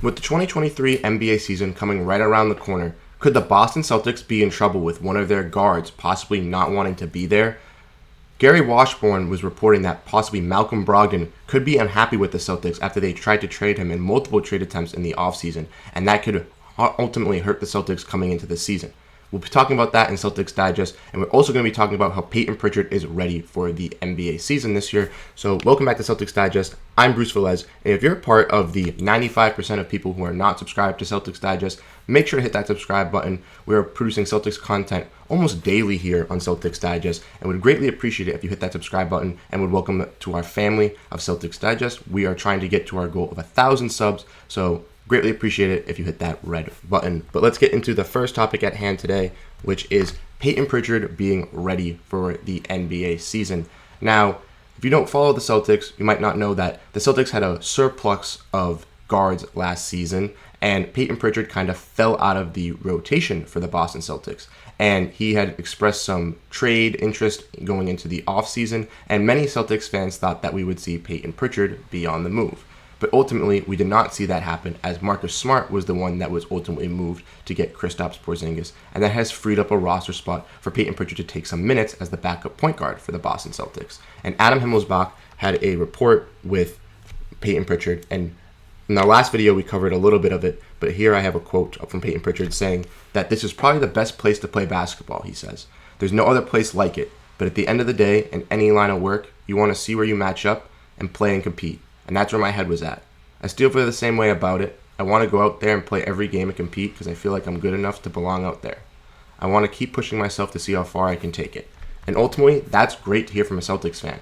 With the 2023 NBA season coming right around the corner, could the Boston Celtics be in trouble with one of their guards possibly not wanting to be there? Gary Washburn was reporting that possibly Malcom Brogdon could be unhappy with the Celtics after they tried to trade him in multiple trade attempts in the offseason, and that could ultimately hurt the Celtics coming into the season. We'll be talking about that in Celtics Digest, and we're also going to be talking about how Payton Pritchard is ready for the NBA season this year. So welcome back to Celtics Digest. I'm Bruce Veliz, and if you're a part of the 95% of people who are not subscribed to Celtics Digest, make sure to hit that subscribe button. We're producing Celtics content almost daily here on Celtics Digest, and would greatly appreciate it if you hit that subscribe button and would welcome to our family of Celtics Digest. We are trying to get to our goal of 1,000 subs, so greatly appreciate it if you hit that red button. But let's get into the first topic at hand today, which is Payton Pritchard being ready for the NBA season. Now, if you don't follow the Celtics, you might not know that the Celtics had a surplus of guards last season, and Payton Pritchard kind of fell out of the rotation for the Boston Celtics. And he had expressed some trade interest going into the offseason, and many Celtics fans thought that we would see Payton Pritchard be on the move. But ultimately, we did not see that happen, as Marcus Smart was the one that was ultimately moved to get Kristaps Porzingis, and that has freed up a roster spot for Payton Pritchard to take some minutes as the backup point guard for the Boston Celtics. And Adam Himmelsbach had a report with Payton Pritchard, and in our last video we covered a little bit of it, but here I have a quote from Payton Pritchard saying that this is probably the best place to play basketball, he says. There's no other place like it, but at the end of the day, in any line of work, you want to see where you match up and play and compete. And that's where my head was at. I still feel the same way about it. I want to go out there and play every game and compete because I feel like I'm good enough to belong out there. I want to keep pushing myself to see how far I can take it. And ultimately, that's great to hear from a Celtics fan.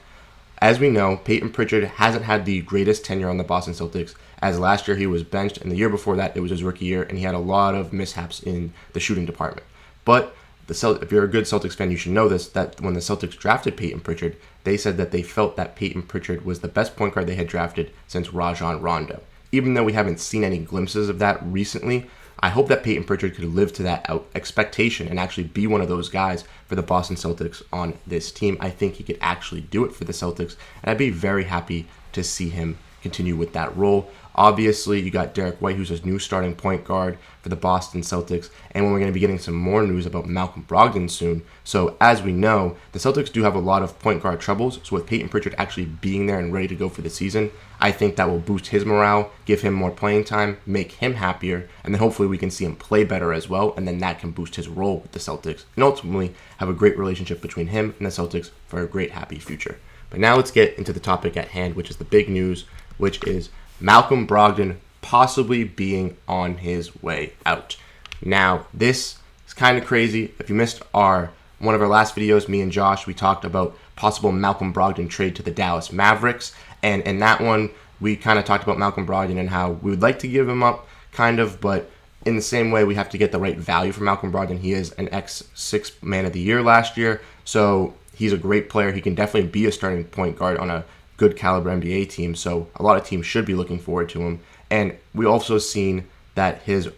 As we know, Payton Pritchard hasn't had the greatest tenure on the Boston Celtics, as last year he was benched, and the year before that it was his rookie year, and he had a lot of mishaps in the shooting department. But if you're a good Celtics fan, you should know this, that when the Celtics drafted Payton Pritchard, they said that they felt that Payton Pritchard was the best point guard they had drafted since Rajon Rondo. Even though we haven't seen any glimpses of that recently, I hope that Payton Pritchard could live to that expectation and actually be one of those guys for the Boston Celtics on this team. I think he could actually do it for the Celtics, and I'd be very happy to see him continue with that role. Obviously, you got Derrick White, who's his new starting point guard for the Boston Celtics, and we're going to be getting some more news about Malcom Brogdon soon. So, as we know, the Celtics do have a lot of point guard troubles, so with Payton Pritchard actually being there and ready to go for the season, I think that will boost his morale, give him more playing time, make him happier, and then hopefully we can see him play better as well, and then that can boost his role with the Celtics, and ultimately have a great relationship between him and the Celtics for a great, happy future. But now let's get into the topic at hand, which is the big news, which is Malcom Brogdon possibly being on his way out. Now, this is kind of crazy. If you missed one of our last videos, me and Josh, we talked about possible Malcom Brogdon trade to the Dallas Mavericks. And in that one, we kind of talked about Malcom Brogdon and how we would like to give him up, kind of, but in the same way, we have to get the right value for Malcom Brogdon. He is an X6 Man of the Year last year, so he's a great player. He can definitely be a starting point guard on a good caliber NBA team, so a lot of teams should be looking forward to him. And we also seen that his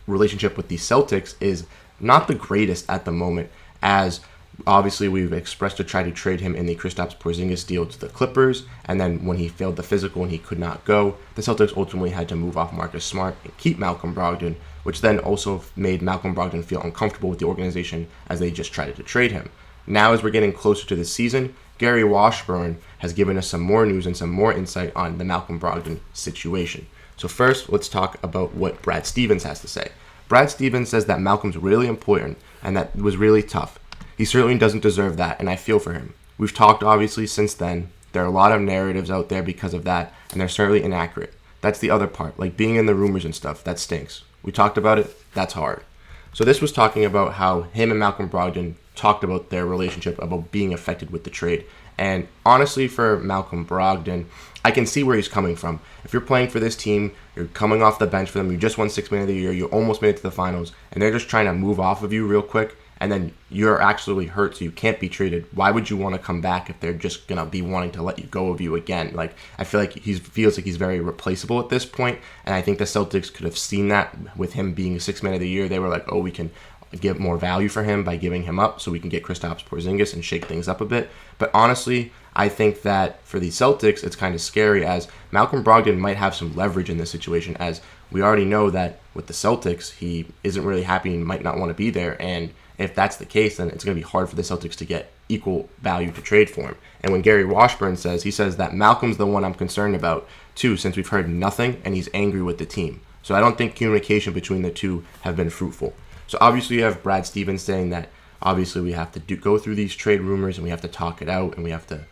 relationship with the Celtics is not the greatest at the moment, as obviously we've expressed to try to trade him in the Kristaps Porzingis deal to the Clippers, and then when he failed the physical and he could not go, the Celtics ultimately had to move off Marcus Smart and keep Malcom Brogdon, which then also made Malcom Brogdon feel uncomfortable with the organization as they just tried to trade him. Now, as we're getting closer to the season, Gary Washburn has given us some more news and some more insight on the Malcom Brogdon situation. So first, let's talk about what Brad Stevens has to say. Brad Stevens says that Malcom's really important and that it was really tough. He certainly doesn't deserve that, and I feel for him. We've talked, obviously, since then. There are a lot of narratives out there because of that, and they're certainly inaccurate. That's the other part, like being in the rumors and stuff. That stinks. We talked about it. That's hard. So this was talking about how him and Malcom Brogdon talked about their relationship, about being affected with the trade. And honestly, for Malcom Brogdon, I can see where he's coming from. If you're playing for this team, you're coming off the bench for them, you just won 6 Man of the Year, you almost made it to the finals, and they're just trying to move off of you real quick, and then you're actually hurt, so you can't be traded. Why would you want to come back if they're just going to be wanting to let you go of you again? Like, I feel like he feels like he's very replaceable at this point, and I think the Celtics could have seen that with him being a 6 Man of the Year. They were like, oh, we can get more value for him by giving him up so we can get Kristaps Porzingis and shake things up a bit. But honestly, I think that for the Celtics, it's kind of scary as Malcom Brogdon might have some leverage in this situation, as we already know that with the Celtics, he isn't really happy and might not want to be there. And if that's the case, then it's going to be hard for the Celtics to get equal value to trade for him. And when Gary Washburn says, he says that Malcolm's the one I'm concerned about too, since we've heard nothing and he's angry with the team. So I don't think communication between the two have been fruitful. So obviously you have Brad Stevens saying that obviously we have to go through these trade rumors and we have to talk it out and we have to,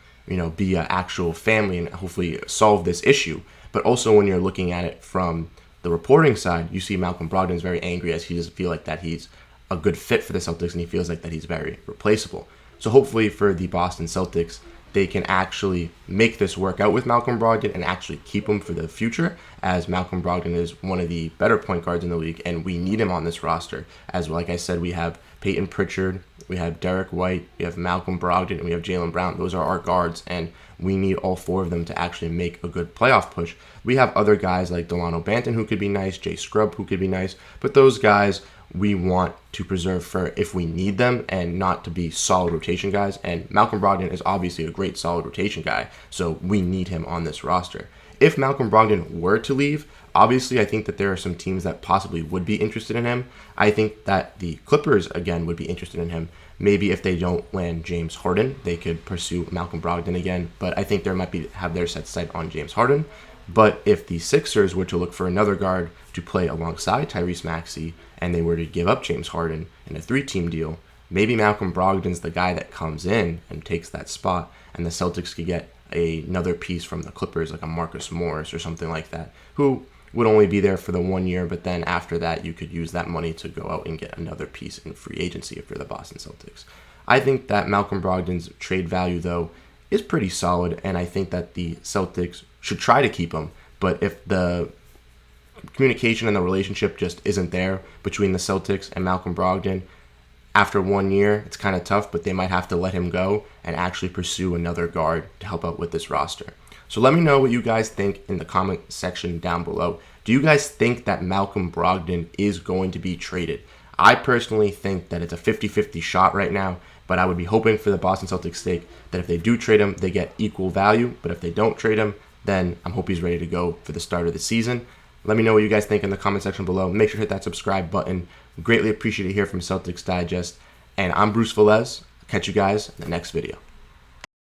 be an actual family and hopefully solve this issue. But also when you're looking at it from the reporting side, you see Malcom Brogdon is very angry as he doesn't feel like that he's a good fit for the Celtics and he feels like that he's very replaceable. So hopefully for the Boston Celtics, they can actually make this work out with Malcom Brogdon and actually keep him for the future, as Malcom Brogdon is one of the better point guards in the league and we need him on this roster. As like I said, we have Payton Pritchard, we have Derrick White, we have Malcom Brogdon, and we have Jaylen Brown. Those are our guards and we need all four of them to actually make a good playoff push. We have other guys like Dalano Banton who could be nice, Scrubb who could be nice, but those guys we want to preserve for if we need them and not to be solid rotation guys. And Malcom Brogdon is obviously a great solid rotation guy, so we need him on this roster. If Malcom Brogdon were to leave, obviously I think that there are some teams that possibly would be interested in him. I think that the Clippers, again, would be interested in him. Maybe if they don't land James Harden, they could pursue Malcom Brogdon again, but I think there might have their sight on James Harden. But if the Sixers were to look for another guard to play alongside Tyrese Maxey and they were to give up James Harden in a 3-team deal, maybe Malcom Brogdon's the guy that comes in and takes that spot and the Celtics could get another piece from the Clippers like a Marcus Morris or something like that, who would only be there for the 1 year, but then after that you could use that money to go out and get another piece in free agency if you're the Boston Celtics. I think that Malcom Brogdon's trade value, though, is pretty solid, and I think that the Celtics should try to keep him. But if the communication and the relationship just isn't there between the Celtics and Malcom Brogdon, after 1 year, it's kind of tough, but they might have to let him go and actually pursue another guard to help out with this roster. So let me know what you guys think in the comment section down below. Do you guys think that Malcom Brogdon is going to be traded? I personally think that it's a 50-50 shot right now, but I would be hoping for the Boston Celtics' sake that if they do trade him, they get equal value. But if they don't trade him, then I'm hoping he's ready to go for the start of the season. Let me know what you guys think in the comment section below. Make sure to hit that subscribe button. Greatly appreciate it here from Celtics Digest. And I'm Bruce Veliz. Catch you guys in the next video.